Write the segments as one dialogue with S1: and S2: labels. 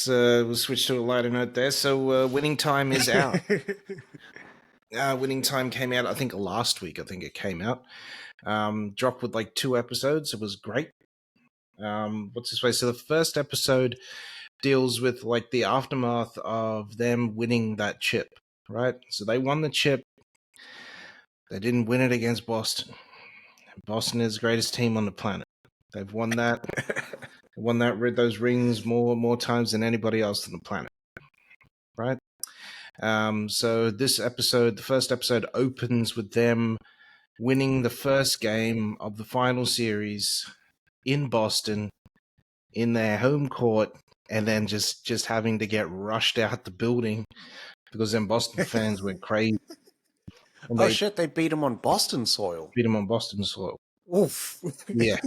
S1: we'll switch to a lighter note there. So, Winning Time is out. Winning Time came out, I think, last week. I think it came out. Dropped with like 2 episodes. It was great. What's this way? So the first episode deals with like the aftermath of them winning that chip, right? So they won the chip. They didn't win it against Boston. Boston is the greatest team on the planet. They've won that. Won those rings more times than anybody else on the planet, right? So this episode, the first episode, opens with them winning the first game of the final series in Boston, in their home court, and then just having to get rushed out the building because then Boston fans went crazy and
S2: Oh
S1: they
S2: shit, they beat him on Boston soil.
S1: beat them on Boston soil.
S2: Oof.
S1: Yeah.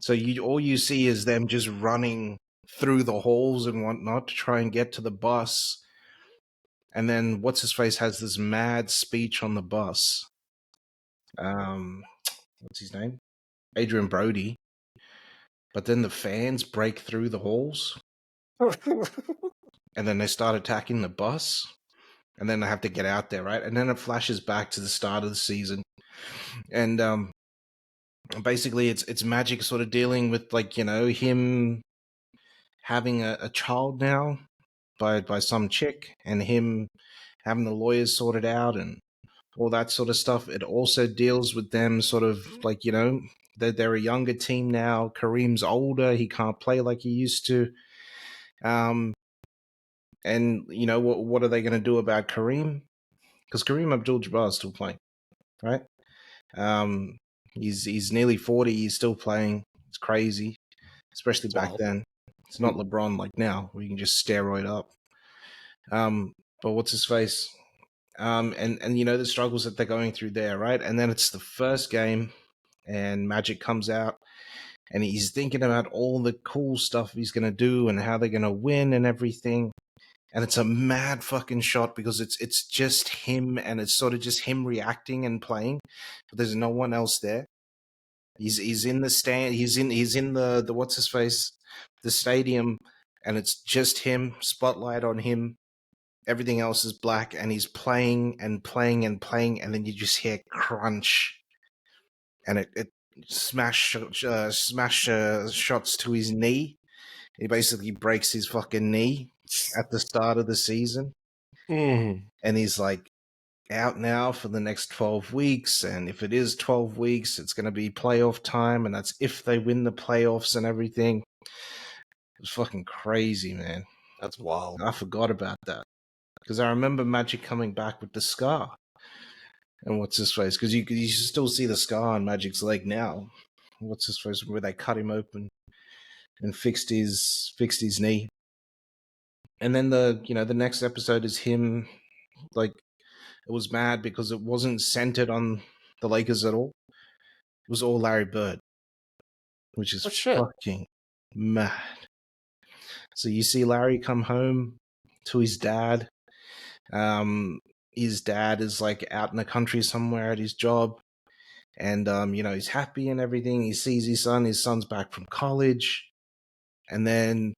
S1: So all you see is them just running through the halls and whatnot to try and get to the bus. And then what's his face has this mad speech on the bus. What's his name? Adrian Brody. But then the fans break through the halls, and then they start attacking the bus, and then they have to get out there, right? And then it flashes back to the start of the season, and basically it's Magic sort of dealing with like him having a child now by some chick, and him having the lawyers sorted out and all that sort of stuff. It also deals with them sort of like they're a younger team now. Kareem's older; he can't play like he used to. And what are they going to do about Kareem? Because Kareem Abdul-Jabbar is still playing, right? He's nearly 40. He's still playing. It's crazy, especially back then. It's not LeBron like now, where you can just steroid up. But what's his face? And the struggles that they're going through there, right? And then it's the first game, and Magic comes out, and he's thinking about all the cool stuff he's going to do and how they're going to win and everything. And it's a mad fucking shot because it's just him, and it's sort of just him reacting and playing, but there's no one else there. He's in the stand. He's in the what's his face, the stadium, and it's just him. Spotlight on him. Everything else is black, and he's playing and playing and playing, and then you just hear crunch, and it smash shots to his knee. He basically breaks his fucking knee at the start of the season.
S2: Mm.
S1: And he's like out now for the next 12 weeks. And if it is 12 weeks, it's going to be playoff time. And that's if they win the playoffs and everything. It's fucking crazy, man.
S2: That's wild.
S1: I forgot about that. Because I remember Magic coming back with the scar. And what's his face? Because you still see the scar on Magic's leg now. What's his face? Where they cut him open and fixed his knee. And then the next episode is him, like, it was mad because it wasn't centered on the Lakers at all. It was all Larry Bird, which is fucking mad. So you see Larry come home to his dad. His dad is like out in the country somewhere at his job. And, he's happy and everything. He sees his son's back from college. And then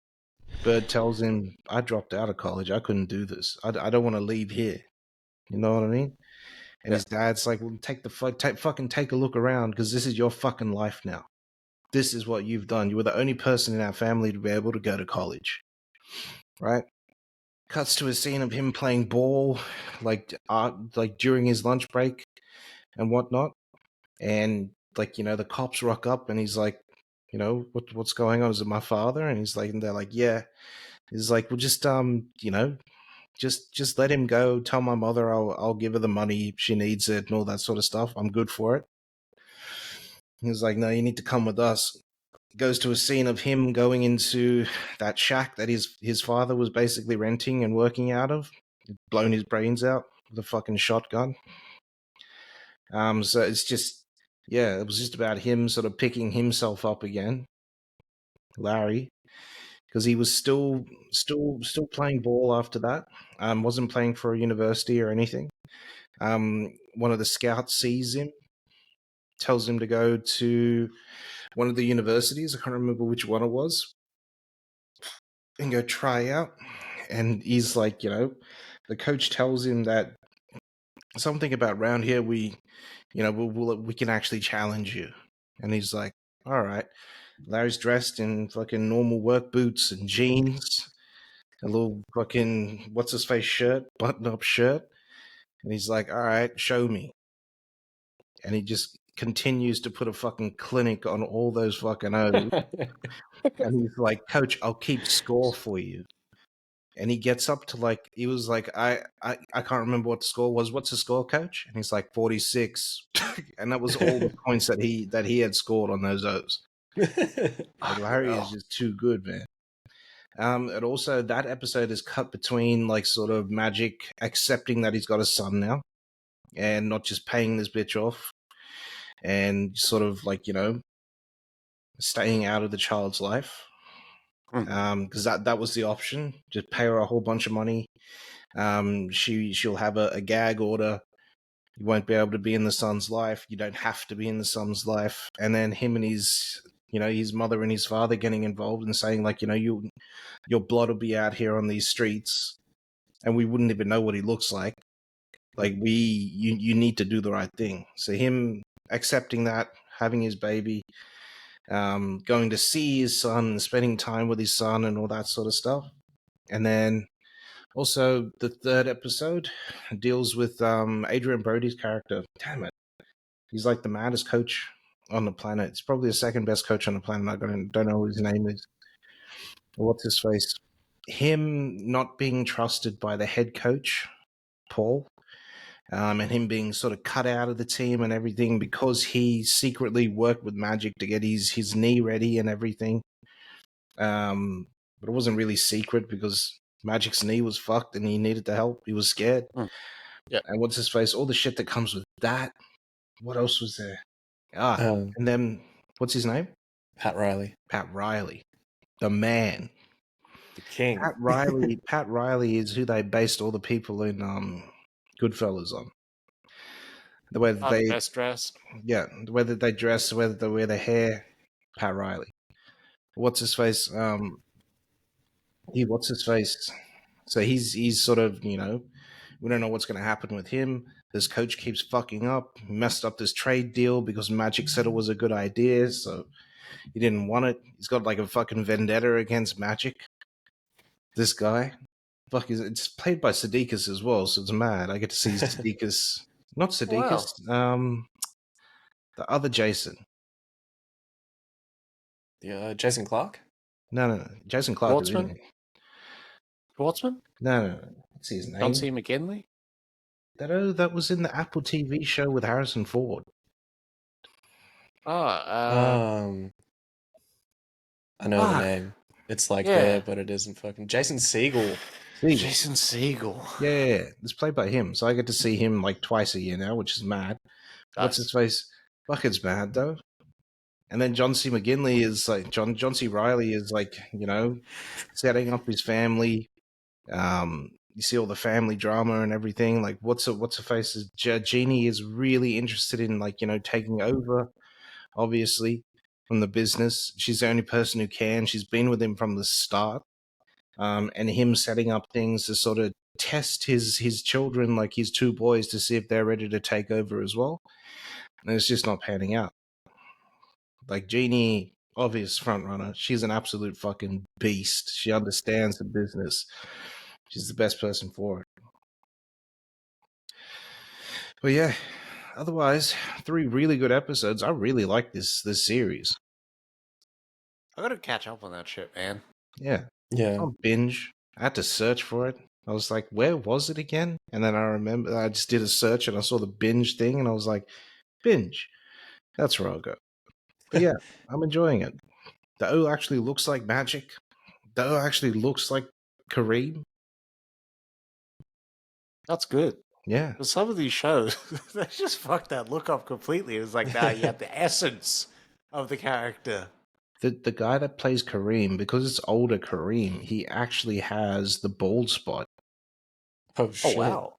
S1: Bird tells him, I dropped out of college. I couldn't do this. I don't want to leave here. You know what I mean? And his dad's like, well, take a look around because this is your fucking life now. This is what you've done. You were the only person in our family to be able to go to college. Right? Cuts to a scene of him playing ball, like during his lunch break and whatnot. And the cops rock up and he's like, what's going on? Is it my father? And he's like, and they're like, yeah. He's like, well, just just let him go. Tell my mother I'll give her the money. She needs it and all that sort of stuff. I'm good for it. He was like, no, you need to come with us. Goes to a scene of him going into that shack that his father was basically renting and working out of. He'd blown his brains out with a fucking shotgun. So it's just, it was just about him sort of picking himself up again, Larry, because he was still playing ball after that. Wasn't playing for a university or anything. One of the scouts sees him, tells him to go to one of the universities. I can't remember which one it was. and go try out. And he's like, the coach tells him that something about round here, we can actually challenge you. And he's like, all right. Larry's dressed in fucking normal work boots and jeans, a little fucking what's his face shirt, button up shirt. And he's like, all right, show me. And he just continues to put a fucking clinic on all those fucking O's. And he's like, coach, I'll keep score for you. And he gets up to like, he was like, I can't remember what the score was. What's the score, coach? And he's like 46. And that was all the points that he had scored on those O's. Like Larry is just too good, man. And also that episode is cut between like sort of Magic accepting that he's got a son now and not just paying this bitch off and sort of like, staying out of the child's life. Because that was the option. Just pay her a whole bunch of money. She'll have a gag order. You won't be able to be in the son's life. You don't have to be in the son's life. And then him and his mother and his father getting involved and saying like, your blood will be out here on these streets, and we wouldn't even know what he looks like. Like you need to do the right thing. So him accepting that, having his baby, going to see his son and spending time with his son and all that sort of stuff. And then also the third episode deals with Adrian Brody's character. Damn it. He's like the maddest coach on the planet. It's probably the second best coach on the planet. I don't know what his name is. What's his face? Him not being trusted by the head coach, Paul, and him being sort of cut out of the team and everything because he secretly worked with Magic to get his knee ready and everything. But it wasn't really secret because Magic's knee was fucked and he needed the help. He was scared.
S2: Yeah.
S1: And what's his face? All the shit that comes with that. What else was there? And then what's his name?
S2: Pat Riley.
S1: Pat Riley. The man.
S2: The king.
S1: Pat Riley is who they based all the people in Goodfellas on. The way that they
S2: best dressed.
S1: Yeah, the way that they dress, the way that they wear their hair. Pat Riley. What's his face? What's his face? So he's sort of, we don't know what's going to happen with him. This coach keeps fucking up. He messed up this trade deal because Magic said it was a good idea, so he didn't want it. He's got like a fucking vendetta against Magic. This guy. Fuck, it's played by Sudeikis as well, so it's mad. I get to see Sudeikis. Not Sudeikis.
S2: Wow.
S1: The other Jason.
S2: Jason Clarke?
S1: No. Jason Clarke is in it.
S2: Schwartzman?
S1: No. What's his name?
S2: John C. McGinley?
S1: That was in the Apple TV show with Harrison Ford.
S2: I know the name. It's like there, but it isn't fucking Jason Segel.
S1: Jason Segel. Yeah. It's played by him. So I get to see him like twice a year now, which is mad. Nice. What's his face? Fuck, it's mad though. And then John C. McGinley is like John C. Riley is like, setting up his family. You see all the family drama and everything. Like what's her face? Jeannie is really interested in like, taking over, obviously, from the business. She's the only person who can. She's been with him from the start. And him setting up things to sort of test his children, like his two boys, to see if they're ready to take over as well. And it's just not panning out. Like Jeannie, obvious front runner. She's an absolute fucking beast. She understands the business. She's the best person for it. But yeah, otherwise, 3 really good episodes. I really like this series.
S2: I gotta catch up on that shit, man.
S1: Yeah. On binge. I had to search for it. I was like, where was it again? And then I remember I just did a search and I saw the binge thing and I was like, binge. That's where I'll go. But yeah, I'm enjoying it. The O actually looks like Magic. The O actually looks like Kareem.
S2: That's good.
S1: Yeah.
S2: Some of these shows, they just fucked that look up completely. It was like, nah, you have the essence of the character.
S1: The guy that plays Kareem, because it's older Kareem, he actually has the bald spot.
S2: Oh, shit. Oh, wow.